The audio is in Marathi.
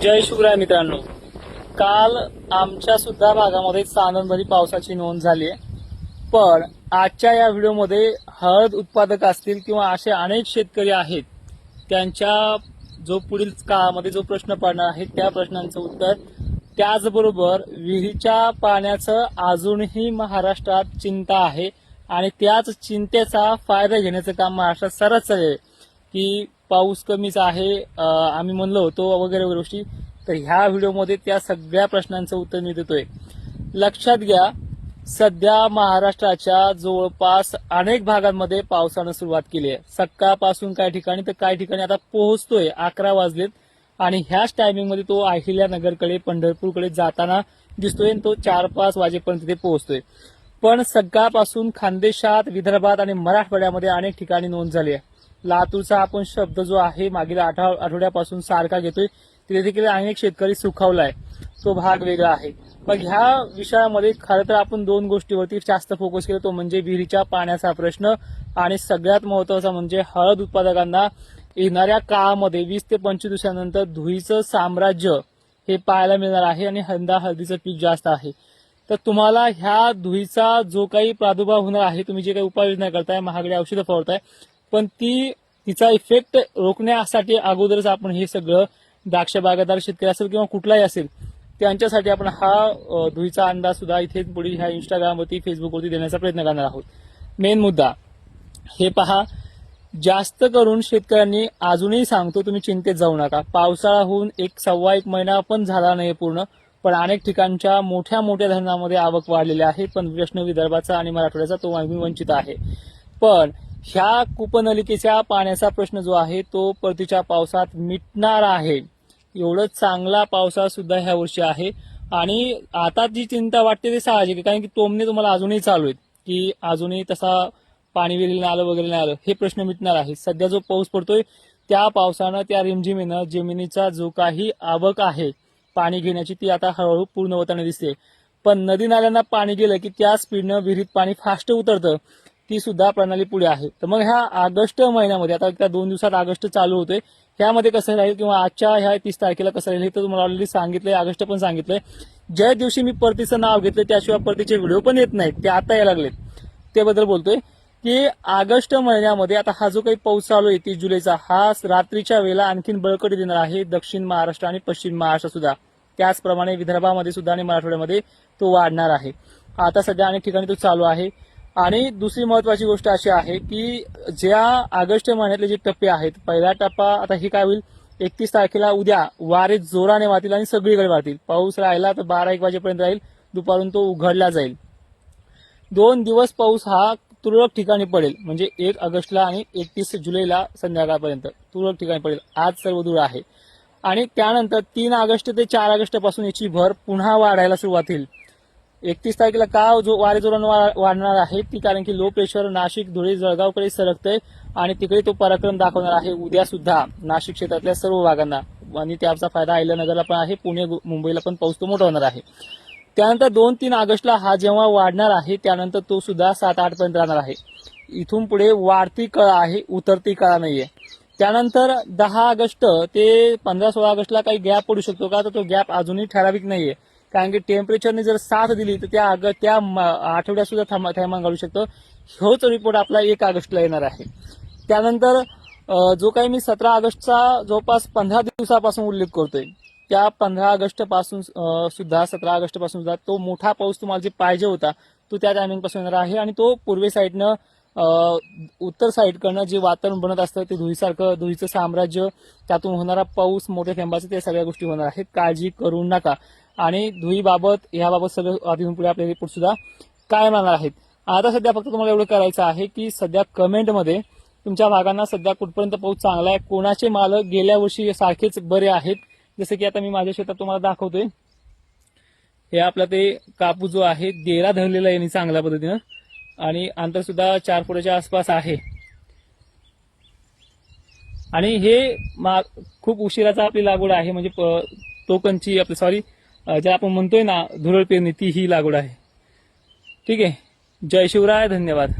जय शिवराय मित्रांनो, काल आमच्या सुद्धा भागामध्ये सानंदभरी पावसाची नोंद झाली आहे. पण आजच्या या व्हिडिओमध्ये हळद उत्पादक असतील किंवा असे अनेक शेतकरी आहेत, त्यांच्या जो पुढील काळामध्ये जो प्रश्न पडणार आहे त्या प्रश्नांचं उत्तर, त्याचबरोबर विहिरीच्या पाण्याचं अजूनही महाराष्ट्रात चिंता आहे आणि त्याच चिंतेचा फायदा घेण्याचं काम महाराष्ट्रात सर्रास चालू आहे की पाऊस कमीच आहे, आम्ही म्हणलो होतो वगैरे वगैरे गोष्टी. तर ह्या व्हिडिओमध्ये त्या सगळ्या प्रश्नांचं उत्तर मी देतोय. लक्षात घ्या, सध्या महाराष्ट्राच्या जवळपास अनेक भागांमध्ये पावसानं सुरुवात केली आहे. सकाळपासून काही ठिकाणी तर काही ठिकाणी आता पोहोचतोय. 11 वाजलेत आणि ह्याच टायमिंगमध्ये तो अहिल्यानगरकडे पंढरपूरकडे जाताना दिसतोय आणि तो 4-5 वाजेपर्यंत तिथे पोहोचतोय. पण सकाळपासून खानदेशात, विदर्भात आणि मराठवाड्यामध्ये अनेक ठिकाणी नोंद झाली आहे. लातूरचा आपण शब्द जो आहे मागील आठवड्यापासून सारखा घेतोय, तिथे देखील अनेक शेतकरी सुखावलाय. तो भाग वेगळा आहे. मग ह्या विषयामध्ये खरं तर आपण दोन गोष्टीवरती जास्त फोकस केला, तो म्हणजे विहिरीच्या पाण्याचा प्रश्न आणि सगळ्यात महत्वाचा म्हणजे हळद उत्पादकांना येणाऱ्या काळामध्ये 20 ते 25 दिवसानंतर धुळीचं साम्राज्य हे पाहायला मिळणार आहे आणि यंदा हळदीचं पीक जास्त आहे. तर तुम्हाला ह्या धुळीचा जो काही प्रादुर्भाव होणार आहे, तुम्ही जे काही उपाययोजना करताय, महागडी औषधं फवारताय, पण तिचा इफेक्ट रोखण्यासाठी अगोदरच आपण हे सगळं द्राक्ष बागायतदार शेतकरी असेल किंवा कुठलाही असेल त्यांच्यासाठी आपण हा धुळीचा अंदाज सुद्धा इथे पुढे ह्या इंस्टाग्रामवरती, फेसबुकवरती देण्याचा प्रयत्न करणार आहोत. मेन मुद्दा हे पहा, जास्त करून शेतकऱ्यांनी अजूनही सांगतो तुम्ही चिंतेत जाऊ नका. पावसाळा होऊन 1-1.25 महिना पण झाला नाही पूर्ण, पण अनेक ठिकाणच्या मोठ्या मोठ्या धरणांमध्ये आवक वाढलेली आहे. पण प्रश्न विदर्भाचा आणि मराठवाड्याचा तो वंचित आहे. पण ह्या कूपनलिकेच्या पाण्याचा प्रश्न जो आहे तो परतीच्या पावसात मिटणार आहे. एवढं चांगला पावसाळा सुद्धा ह्या वर्षी आहे आणि आता जी चिंता वाटते ते साहजिक आहे, कारण की टोमणे तुम्हाला अजूनही चालू आहेत की अजूनही तसा पाणी वेळेला नाही आलं वगैरे नाही आलं, हे प्रश्न मिटणार आहे. सध्या जो पाऊस पडतोय त्या पावसानं, त्या रिमझिमीनं जमिनीचा जो काही आवक आहे पाणी घेण्याची ती आता हळूहळू पूर्ण होताना दिसते. पण नदी नाल्यांना पाणी गेलं की त्या स्पीडनं विहिरीत पाणी फास्ट उतरतं, ती सुद्धा प्रणाली पुढे आहे. तर मग ह्या ऑगस्ट महिन्यामध्ये, आता त्या 2 दिवसात ऑगस्ट चालू होतोय, ह्यामध्ये कसं राहील किंवा आजच्या ह्या 30 तारखेला कसं राहील हे तर तुम्हाला ऑलरेडी सांगितलंय, ऑगस्ट पण सांगितलंय. ज्या दिवशी मी परतीचं नाव घेतलं त्याशिवाय परतीचे व्हिडिओ पण येत नाहीत, ते आता यायला लागलेत, त्याबद्दल बोलतोय की ऑगस्ट महिन्यामध्ये आता हा जो काही पाऊस चालू आहे 30 जुलैचा, हा रात्रीच्या वेळेला आणखीन बळकटी देणार आहे दक्षिण महाराष्ट्र आणि पश्चिम महाराष्ट्र सुद्धा. त्याचप्रमाणे विदर्भामध्ये सुद्धा आणि मराठवाड्यामध्ये तो वाढणार आहे. आता सध्या अनेक ठिकाणी तो चालू आहे. आणि दुसरी महत्वाची गोष्ट अशी आहे की ज्या ऑगस्ट महिन्यातले जे टप्पे आहेत, पहिला टप्पा आता हे काय होईल, 31 तारखेला उद्या वारे जोराने वाहतील आणि सगळीकडे वाहतील. पाऊस राहिला तर 12-1 वाजेपर्यंत राहील, दुपारून तो उघडला जाईल. 2 दिवस पाऊस हा तुरळक ठिकाणी पडेल, म्हणजे 1 ऑगस्टला आणि 31 जुलैला संध्याकाळपर्यंत तुरळक ठिकाणी पडेल. आज सर्व दूर आहे. आणि त्यानंतर 3 ऑगस्ट ते 4 ऑगस्ट पासून याची भर पुन्हा वाढायला सुरुवात होईल. 31 तारखेला का जो वारे जोरानं वाढणार आहे ती कारण की लो प्रेशर नाशिक, धुळे, जळगावकडे सरकतंय आणि तिकडे तो पराक्रम दाखवणार आहे उद्या सुद्धा नाशिक क्षेत्रातल्या सर्व भागांना, आणि त्याचा फायदा अहिल्यानगरला पण आहे, पुणे, मुंबईला पण पाऊस तो मोठा होणार आहे. त्यानंतर 2-3 ऑगस्टला हा जेव्हा वाढणार आहे त्यानंतर तो सुद्धा 7-8 पर्यंत राहणार आहे. इथून पुढे वाढती कळा आहे, उतरती कळा नाहीये. त्यानंतर 10 ऑगस्ट ते 15-16 ऑगस्टला काही गॅप पडू शकतो का, तर तो गॅप अजूनही ठराविक नाहीये, कारण की टेम्परेचरने जर साथ दिली तर त्या आठवड्यात सुद्धा थैमान घालू शकतं. होच रिपोर्ट आपला 1 ऑगस्टला येणार आहे. त्यानंतर जो काही मी 17 ऑगस्टचा जवळपास 15 दिवसापासून उल्लेख करतोय, त्या 15 ऑगस्ट पासून सुद्धा 17 ऑगस्ट पासून सुद्धा तो मोठा पाऊस तुम्हाला जे पाहिजे होता तो त्या टायमिंग पासून येणार आहे. आणि तो पूर्वे साईडनं उत्तर साईडकडनं जे वातावरण बनत असतं ते धुळीसारखं, धुळीचं साम्राज्य, त्यातून होणारा पाऊस, मोठ्या थेंबाचे, ते सगळ्या गोष्टी होणार आहेत. काळजी करू नका. आणि धुळीबाबत ह्याबाबत सगळं आधीहून पुढे आपले रिपोर्ट सुद्धा कायम राहणार आहेत. आता सध्या फक्त तुम्हाला एवढं करायचं आहे की सध्या कमेंटमध्ये तुमच्या भागांना सध्या कुठपर्यंत पाऊस चांगला आहे, कोणाचे माल गेल्या वर्षी सारखेच बरे आहेत, जसं की आता मी माझ्या शेतात तुम्हाला दाखवतोय. हे आपला ते कापूस जो आहे डेरा धरलेला आहे चांगल्या पद्धतीनं, आणि अंतर सुद्धा 4 फुटाच्या आसपास आहे. आणि हे खूप उशिराचा आपली लागवड आहे, म्हणजे टोकनची आपली ज्या आपण म्हणतोय ना धुरळ पेरणी, ती ही लागवड आहे. ठीक आहे. जय शिवराय, धन्यवाद.